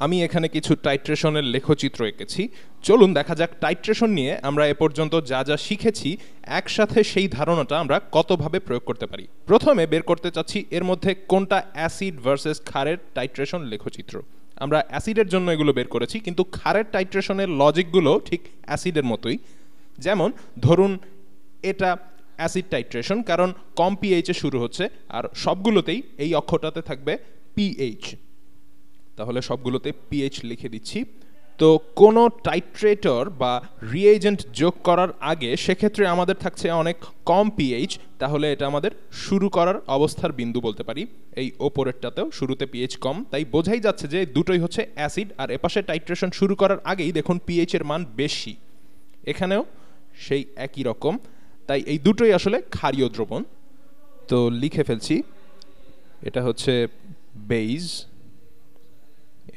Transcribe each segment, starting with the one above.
আমি এখানে কিছু টাইট্রেশনের লেখচিত্র এঁকেছি। চলুন দেখা যাক টাইট্রেশন নিয়ে আমরা এ পর্যন্ত যা যা শিখেছি একসাথে সেই ধারণাটা আমরা কতভাবে প্রয়োগ করতে পারি। প্রথমে বের করতে চাচ্ছি এর মধ্যে কোনটা অ্যাসিড ভার্সেস ক্ষারের টাইট্রেশন লেখচিত্র। আমরা অ্যাসিডের জন্য এগুলো বের করেছি, কিন্তু ক্ষারের টাইট্রেশনের লজিকগুলো ঠিক অ্যাসিডের মতোই। যেমন ধরুন এটা অ্যাসিড টাইট্রেশন, কারণ কম পিএইচে শুরু হচ্ছে, আর সবগুলোতেই এই অক্ষরটাতে থাকবে পিএইচ। তাহলে সবগুলোতে পিএইচ লিখে দিচ্ছি। তো কোনো টাইট্রেটর বা রিএজেন্ট যোগ করার আগে সেক্ষেত্রে আমাদের থাকছে অনেক কম পিএইচ, তাহলে এটা আমাদের শুরু করার অবস্থার বিন্দু বলতে পারি। এই ওপরেরটাতেও শুরুতে পিএইচ কম, তাই বোঝাই যাচ্ছে যে দুটোই হচ্ছে অ্যাসিড। আর এপাশে টাইট্রেশন শুরু করার আগেই দেখুন পিএইচের মান বেশি, এখানেও সেই একই রকম, তাই এই দুটোই আসলে ক্ষারীয় দ্রবণ। তো লিখে ফেলছি, এটা হচ্ছে বেইজ,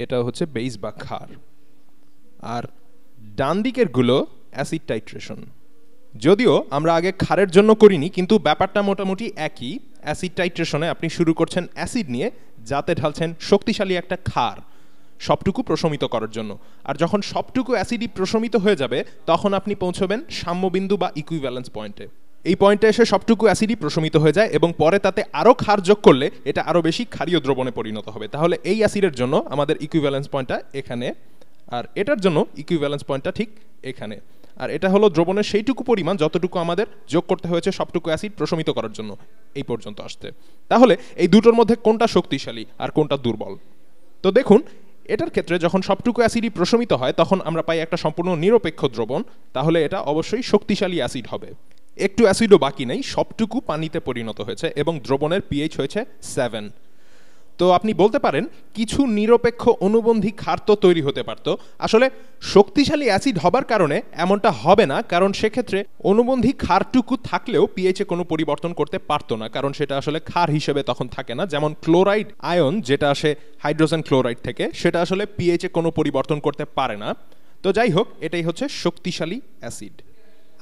এটা হচ্ছে বেইজ বা ক্ষার। আর ডান দিকের গুলো অ্যাসিড টাইট্রেশন। যদিও আমরা আগে ক্ষারের জন্য করিনি, কিন্তু ব্যাপারটা মোটামুটি একই। অ্যাসিড টাইট্রেশনে আপনি শুরু করছেন অ্যাসিড নিয়ে, যাতে ঢালছেন শক্তিশালী একটা ক্ষার সবটুকু প্রশমিত করার জন্য। আর যখন সবটুকু অ্যাসিডই প্রশমিত হয়ে যাবে তখন আপনি পৌঁছবেন সাম্যবিন্দু বা ইকুইভ্যালেন্স পয়েন্টে। এই পয়েন্টে এসে সবটুকু অ্যাসিডই প্রশমিত হয়ে যায় এবং পরে তাতে আরও ক্ষার যোগ করলে এটা আরও বেশি ক্ষারীয় দ্রবণে পরিণত হবে। তাহলে এই অ্যাসিডের জন্য আমাদের ইকুইভ্যালেন্স পয়েন্টটা এখানে, আর এটার জন্য ইকুইভ্যালেন্স পয়েন্টটা ঠিক এখানে। আর এটা হলো দ্রবণের সেইটুকু পরিমাণ যতটুকু আমাদের যোগ করতে হয়েছে সবটুকু অ্যাসিড প্রশমিত করার জন্য এই পর্যন্ত আসতে। তাহলে এই দুটোর মধ্যে কোনটা শক্তিশালী আর কোনটা দুর্বল? তো দেখুন, এটার ক্ষেত্রে যখন সবটুকু অ্যাসিডই প্রশমিত হয় তখন আমরা পাই একটা সম্পূর্ণ নিরপেক্ষ দ্রবণ, তাহলে এটা অবশ্যই শক্তিশালী অ্যাসিড হবে। একটু অ্যাসিডও বাকি নেই, সবটুকু পানিতে পরিণত হয়েছে এবং দ্রবণের পিএইচ হয়েছে 7। তো আপনি বলতে পারেন কিছু নিরপেক্ষ অনুবন্ধী ক্ষার তো তৈরি হতে পারত। আসলে শক্তিশালী অ্যাসিড হবার কারণে এমনটা হবে না, কারণ সেক্ষেত্রে অনুবন্ধী ক্ষারটুকু থাকলেও পিএইচে কোনো পরিবর্তন করতে পারতো না, কারণ সেটা আসলে ক্ষার হিসেবে তখন থাকে না। যেমন ক্লোরাইড আয়ন যেটা আসে হাইড্রোজেন ক্লোরাইড থেকে, সেটা আসলে পিএইচে কোনো পরিবর্তন করতে পারে না। তো যাই হোক, এটাই হচ্ছে শক্তিশালী অ্যাসিড।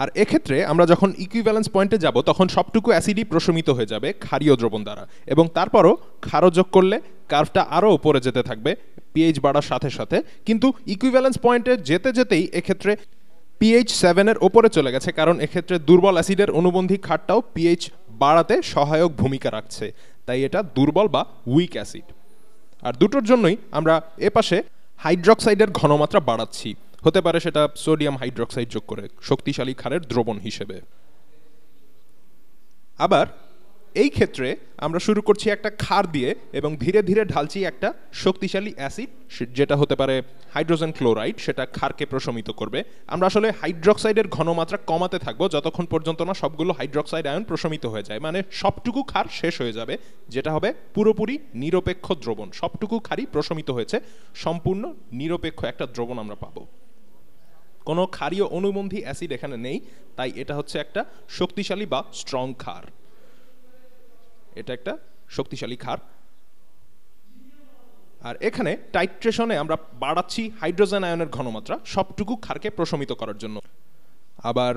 আর এক্ষেত্রে আমরা যখন ইকুইভ্যালেন্স পয়েন্টে যাব তখন সবটুকু অ্যাসিডই প্রশমিত হয়ে যাবে ক্ষারীয় দ্রবণ দ্বারা, এবং তারপরও ক্ষারও যোগ করলে কার্ভটা আরও উপরে যেতে থাকবে পিএইচ বাড়ার সাথে সাথে। কিন্তু ইকুইভ্যালেন্স পয়েন্টে যেতে যেতেই এক্ষেত্রে পিএইচ 7-এর ওপরে চলে গেছে, কারণ এক্ষেত্রে দুর্বল অ্যাসিডের অনুবন্ধী ক্ষারটাও পিএইচ বাড়াতে সহায়ক ভূমিকা রাখছে, তাই এটা দুর্বল বা উইক অ্যাসিড। আর দুটোর জন্যই আমরা এপাশে হাইড্রক্সাইডের ঘনমাত্রা বাড়াচ্ছি, হতে পারে সেটা সোডিয়াম হাইড্রক্সাইড যোগ করে শক্তিশালী ক্ষারের দ্রবণ হিসেবে। আবার এই ক্ষেত্রে আমরা শুরু করছি একটা ক্ষার দিয়ে এবং ধীরে ধীরে ঢালছি একটা শক্তিশালী অ্যাসিড, যেটা হতে পারে হাইড্রোজেন ক্লোরাইড, সেটা ক্ষারকে প্রশমিত করবে। আমরা আসলে হাইড্রক্সাইডের ঘনমাত্রা কমাতে থাকবো যতক্ষণ পর্যন্ত না সবগুলো হাইড্রক্সাইড আয়ন প্রশমিত হয়ে যায়, মানে সবটুকু ক্ষার শেষ হয়ে যাবে, যেটা হবে পুরোপুরি নিরপেক্ষ দ্রবণ। সবটুকু ক্ষারই প্রশমিত হয়েছে, সম্পূর্ণ নিরপেক্ষ একটা দ্রবণ আমরা পাবো। কোনো ক্ষারীয় অনুবন্ধী অ্যাসিড এখানে নেই, তাই এটা হচ্ছে একটা শক্তিশালী বা স্ট্রং ক্ষার। এটা একটা শক্তিশালী ক্ষার। আর এখানে টাইট্রেশনে আমরা বাড়াচ্ছি হাইড্রোজেন আয়নের ঘনমাত্রা সবটুকু ক্ষারকে প্রশমিত করার জন্য। আবার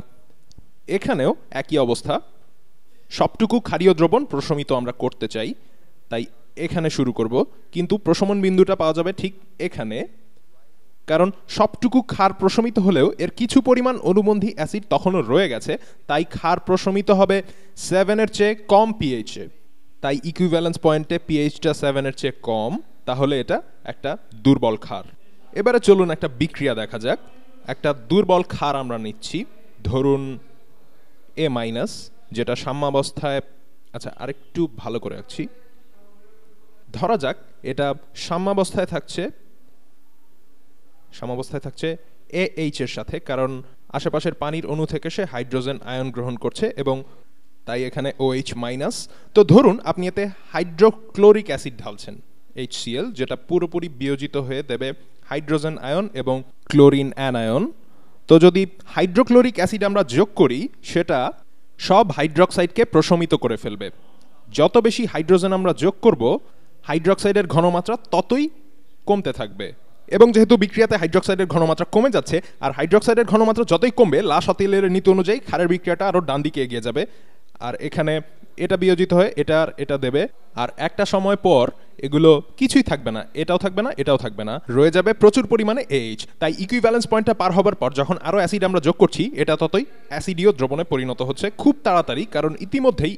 এখানেও একই অবস্থা, সবটুকু ক্ষারীয় দ্রবণ প্রশমিত আমরা করতে চাই, তাই এখানে শুরু করব। কিন্তু প্রশমন বিন্দুটা পাওয়া যাবে ঠিক এখানে, কারণ সবটুকু ক্ষার প্রশমিত হলেও এর কিছু পরিমাণ অনুবন্ধী অ্যাসিড তখনও রয়ে গেছে, তাই ক্ষার প্রশমিত হবে 7-এর চেয়ে কম পিএইচে। তাই ইকুইভ্যালেন্স পয়েন্টে পিএইচটা 7-এর চেয়ে কম, তাহলে এটা একটা দুর্বল ক্ষার। এবারে চলুন একটা বিক্রিয়া দেখা যাক। একটা দুর্বল ক্ষার আমরা নিচ্ছি, ধরুন A-, যেটা সাম্যাবস্থায়, আচ্ছা আরেকটু ভালো করে রাখছি, ধরা যাক এটা সাম্যাবস্থায় থাকছে AH এর সাথে, কারণ আশেপাশের পানির অণু থেকে সে হাইড্রোজেন আয়ন গ্রহণ করছে এবং তাই এখানে OH-। তো ধরুন আপনি এতে হাইড্রোক্লোরিক অ্যাসিড ঢালছেন HCl, যেটা পুরোপুরি বিয়োজিত হয়ে দেবে হাইড্রোজেন আয়ন এবং ক্লোরিন অ্যানায়ন। তো যদি হাইড্রোক্লোরিক অ্যাসিড আমরা যোগ করি, সেটা সব হাইড্রক্সাইডকে প্রশমিত করে ফেলবে। যত বেশি হাইড্রোজেন আমরা যোগ করব, হাইড্রক্সাইডের ঘনমাত্রা ততই কমতে থাকবে। এবং যেহেতু বিক্রিয়াতে হাইড্রক্সাইডের ঘনমাত্রা কমে যাচ্ছে, আর হাইড্রক্সাইডের ঘনমাত্রা যতই কমবে লা শতিলের নীতি অনুযায়ী ক্ষারের বিক্রিয়াটা আরও ডান দিকে এগিয়ে যাবে। আর এখানে এটা বিয়োজিত হয়ে এটা দেবে, আর একটা সময় পর এগুলো কিছুই থাকবে না, এটাও থাকবে না, এটাও থাকবে না, রয়ে যাবে প্রচুর পরিমাণে এইচ। তাই ইকুইভ্যালেন্স পয়েন্টটা পার হবার পর যখন আরও অ্যাসিড আমরা যোগ করছি, এটা ততই অ্যাসিডীয় দ্রবণে পরিণত হচ্ছে খুব তাড়াতাড়ি, কারণ ইতিমধ্যেই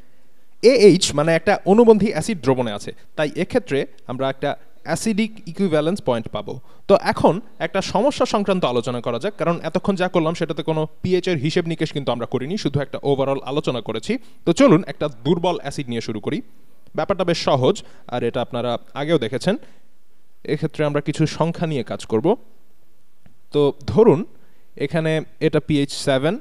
AH মানে একটা অনুবন্ধী অ্যাসিড দ্রবণে আছে। তাই এক্ষেত্রে আমরা একটা অ্যাসিডিক ইকুইভ্যালেন্স পয়েন্ট পাবো। তো এখন একটা সমস্যা সংক্রান্ত আলোচনা করা যাক, কারণ এতক্ষণ যা করলাম সেটাতে কোনো পিএইচ এর হিসেব নিকেশ কিন্তু আমরা করিনি, শুধু একটা ওভারঅল আলোচনা করেছি। তো চলুন একটা দুর্বল অ্যাসিড নিয়ে শুরু করি। ব্যাপারটা বেশ সহজ, আর এটা আপনারা আগেও দেখেছেন। এক্ষেত্রে আমরা কিছু সংখ্যা নিয়ে কাজ করব। তো ধরুন এখানে এটা পিএইচ 7,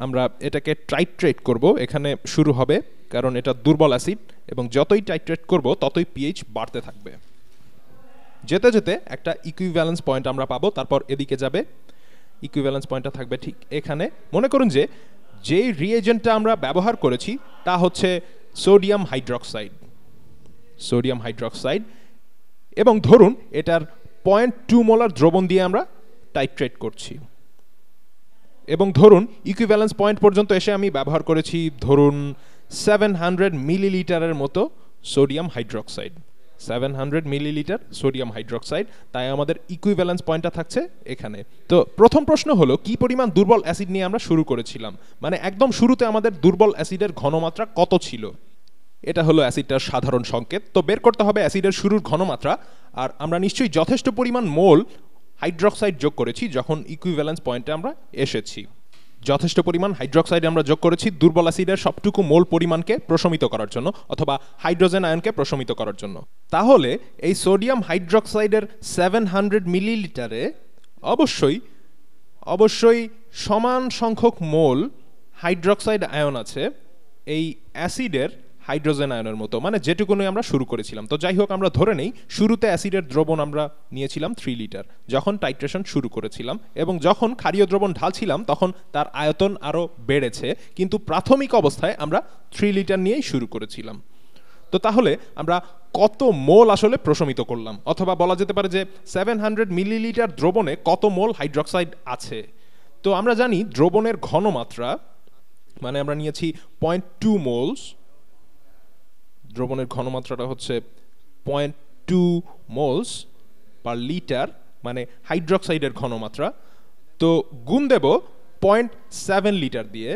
আমরা এটাকে টাইট্রেট করব। এখানে শুরু হবে কারণ এটা দুর্বল অ্যাসিড, এবং যতই টাইট্রেট করব ততই পিএইচ বাড়তে থাকবে। যেতে যেতে একটা ইকুইভ্যালেন্স পয়েন্ট আমরা পাবো, তারপর এদিকে যাবে। ইকুইভ্যালেন্স পয়েন্টটা থাকবে ঠিক এখানে। মনে করুন যে যেই রিএজেন্টটা আমরা ব্যবহার করেছি তা হচ্ছে সোডিয়াম হাইড্রক্সাইড, এবং ধরুন এটার 0.2 মোলার দ্রবণ দিয়ে আমরা টাইট্রেট করছি, এবং ধরুন ইকুইভ্যালেন্স পয়েন্ট পর্যন্ত এসে আমি ব্যবহার করেছি ধরুন 700 মিলিলিটারের মতো sodium hydroxide, 700 millilitre sodium hydroxide. তাই আমাদের ইকুইভ্যালেন্স পয়েন্টটা থাকছে এখানে। তো প্রথম প্রশ্ন হলো কি পরিমাণ দুর্বল অ্যাসিড নিয়ে আমরা শুরু করেছিলাম, মানে একদম শুরুতে আমাদের দুর্বল অ্যাসিডের ঘনমাত্রা কত ছিল। এটা হলো অ্যাসিডটার সাধারণ সংকেত। তো বের করতে হবে অ্যাসিডের শুরুর ঘনমাত্রা, আর আমরা নিশ্চয়ই যথেষ্ট পরিমাণ মোল হাইড্রক্সাইড যোগ করেছি যখন ইকুইভ্যালেন্স পয়েন্টে আমরা এসেছি। যথেষ্ট পরিমাণ হাইড্রক্সাইড আমরা যোগ করেছি দুর্বল অ্যাসিডের সবটুকু মোল পরিমাণকে প্রশমিত করার জন্য, অথবা হাইড্রোজেন আয়নকে প্রশমিত করার জন্য। তাহলে এই সোডিয়াম হাইড্রক্সাইডের 700 মিলিলিটারে অবশ্যই সমান সংখ্যক মোল হাইড্রক্সাইড আয়ন আছে এই অ্যাসিডের হাইড্রোজেন আয়নের মতো, মানে যেটুকুনি আমরা শুরু করেছিলাম। তো যাই হোক, আমরা ধরে নেই শুরুতে অ্যাসিডের দ্রবণ আমরা নিয়েছিলাম 3 লিটার যখন টাইট্রেশন শুরু করেছিলাম, এবং যখন ক্ষারীয় দ্রবণ ঢালছিলাম তখন তার আয়তন আরও বেড়েছে, কিন্তু প্রাথমিক অবস্থায় আমরা 3 লিটার নিয়েই শুরু করেছিলাম। তো তাহলে আমরা কত মোল আসলে প্রশমিত করলাম, অথবা বলা যেতে পারে যে 700 মিলিলিটার দ্রবণে কত মোল হাইড্রক্সাইড আছে। তো আমরা জানি দ্রবণের ঘনমাত্রা, মানে আমরা নিয়েছি 0.2 মোলস, দ্রবণের ঘনমাত্রাটা হচ্ছে 0.2 মোলস পার লিটার, মানে হাইড্রক্সাইডের ঘনমাত্রা। তো গুণ দেব 0.7 লিটার দিয়ে,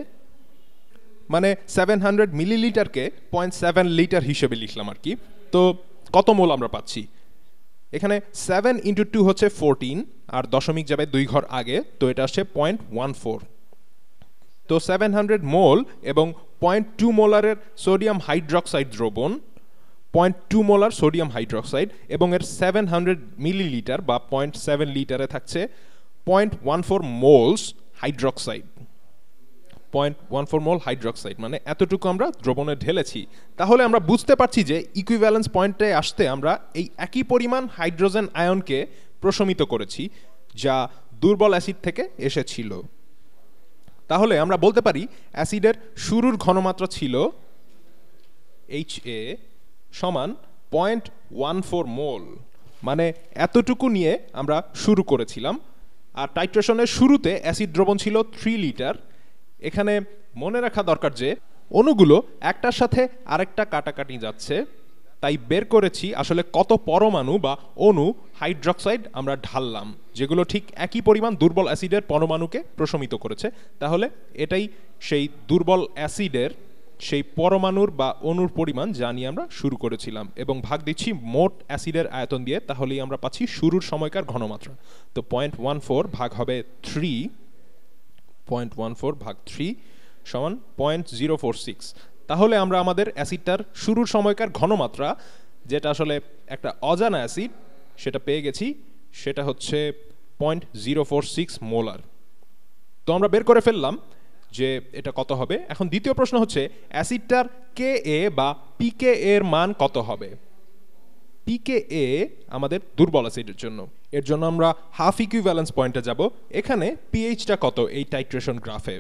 মানে 700 মিলিলিটারকে 0.7 লিটার হিসেবে লিখলাম আর কি। তো কত মোল আমরা পাচ্ছি, এখানে 7 × 2 হচ্ছে 14, আর দশমিক যাবে 2 ঘর আগে, তো এটা আসছে 0.14। তো 700 মোল এবং 0.2 মোলারের সোডিয়াম হাইড্রক্সাইড দ্রবণ, 0.2 মোলার সোডিয়াম হাইড্রক্সাইড, এবং এর 700 মিলিলিটার বা 0.7 লিটারে থাকছে 0.14 মোলস হাইড্রক্সাইড। 0.14 মোল হাইড্রক্সাইড মানে এতটুকু আমরা দ্রবণে ঢেলেছি। তাহলে আমরা বুঝতে পারছি যে ইকুইভ্যালেন্স পয়েন্টে আসতে আমরা এই একই পরিমাণ হাইড্রোজেন আয়নকে প্রশমিত করেছি যা দুর্বল অ্যাসিড থেকে এসেছিল। তাহলে আমরা বলতে পারি অ্যাসিডের শুরুর ঘনমাত্রা ছিল HA সমান 0.14 মোল, মানে এতটুকু নিয়ে আমরা শুরু করেছিলাম। আর টাইট্রেশনের শুরুতে অ্যাসিড দ্রবণ ছিল 3 লিটার। এখানে মনে রাখা দরকার যে অণুগুলো একটার সাথে আরেকটা কাটাকাটি যাচ্ছে, তাই বের করেছি আসলে কত পরমাণু বা অণু হাইড্রক্সাইড আমরা ঢাললাম, যেগুলো ঠিক একই পরিমাণ দুর্বল অ্যাসিডের পরমাণুকে প্রশমিত করেছে। তাহলে এটাই সেই দুর্বল অ্যাসিডের সেই পরমাণুর বা অণুর পরিমাণ যা নিয়ে আমরা শুরু করেছিলাম, এবং ভাগ দিচ্ছি মোট অ্যাসিডের আয়তন দিয়ে, তাহলেই আমরা পাচ্ছি শুরুর সময়কার ঘনমাত্রা। তো 0.14 ভাগ হবে 3, 0.14 ভাগ 3 সমান 0.046। তাহলে আমরা আমাদের অ্যাসিডটার শুরুর সময়কার ঘনমাত্রা, যেটা আসলে একটা অজানা অ্যাসিড, সেটা পেয়ে গেছি। সেটা হচ্ছে 0.046 মোলার। তো আমরা বের করে ফেললাম যে এটা কত হবে। এখন দ্বিতীয় প্রশ্ন হচ্ছে অ্যাসিডটার Ka বা pKa এর মান কত হবে। pKa আমাদের দুর্বল অ্যাসিডের জন্য, এর জন্য আমরা হাফ ইকুইভ্যালেন্স পয়েন্টে যাব। এখানে পিএইচটা কত এই টাইট্রেশন গ্রাফে,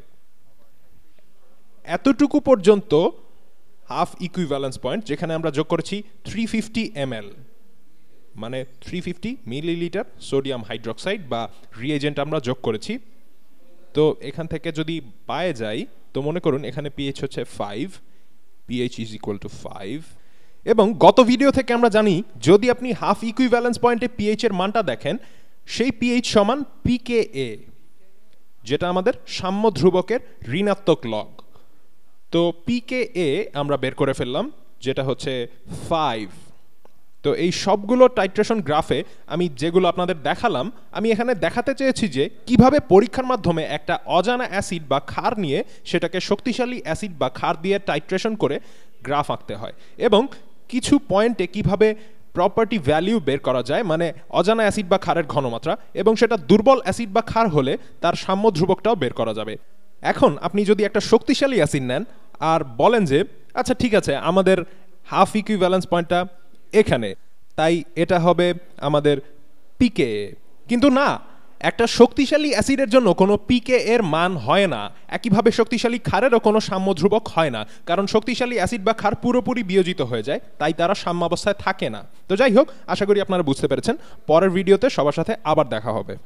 এতটুকু পর্যন্ত হাফ ইকুইভ্যালেন্স পয়েন্ট, যেখানে আমরা যোগ করেছি 350 ml, মানে 350 মিলিলিটার সোডিয়াম হাইড্রক্সাইড বা রিএজেন্ট আমরা যোগ করেছি। তো এখান থেকে যদি পায়ে যাই, তো মনে করুন এখানে পিএইচ হচ্ছে 5, pH is equal to 5 এবং গত ভিডিও থেকে আমরা জানি যদি আপনি হাফ ইকুইভ্যালেন্স পয়েন্টে pH এর মানটা দেখেন সেই pH সমান pKa যেটা আমাদের সাম্য ধ্রুবকের ঋণাত্মক লগ তো pKa আমরা বের করে ফেললাম যেটা হচ্ছে 5 তো এই সবগুলো টাইট্রেশন গ্রাফে আমি যেগুলো আপনাদের দেখালাম আমি এখানে দেখাতে চেয়েছি যে কিভাবে পরীক্ষার মাধ্যমে একটা অজানা অ্যাসিড বা ক্ষার নিয়ে সেটাকে শক্তিশালী অ্যাসিড বা ক্ষার দিয়ে টাইট্রেশন করে গ্রাফ আঁকতে হয় এবং কিছু পয়েন্টে কিভাবে প্রপার্টি ভ্যালু বের করা যায় মানে অজানা অ্যাসিড বা ক্ষারের ঘনমাত্রা এবং সেটা দুর্বল অ্যাসিড বা ক্ষার হলে তার সাম্য ধ্রুবকটাও বের করা যাবে এখন আপনি যদি একটা শক্তিশালী অ্যাসিড নেন আর বলেন যে আচ্ছা ঠিক আছে আমাদের হাফ ইকুইভ্যালেন্স পয়েন্টটা এখানে তাই এটা হবে আমাদের pKa কিন্তু না একটা শক্তিশালী অ্যাসিডের জন্য কোনো pKa এর মান হয় না একইভাবে শক্তিশালী ক্ষারেরও কোনো সাম্য ধ্রুবক হয় না কারণ শক্তিশালী অ্যাসিড বা ক্ষার পুরোপুরি বিয়োজিত হয়ে যায় তাই তারা সাম্যাবস্থায় থাকে না তো যাই হোক আশা করি আপনারা বুঝতে পেরেছেন পরের ভিডিওতে সবার সাথে আবার দেখা হবে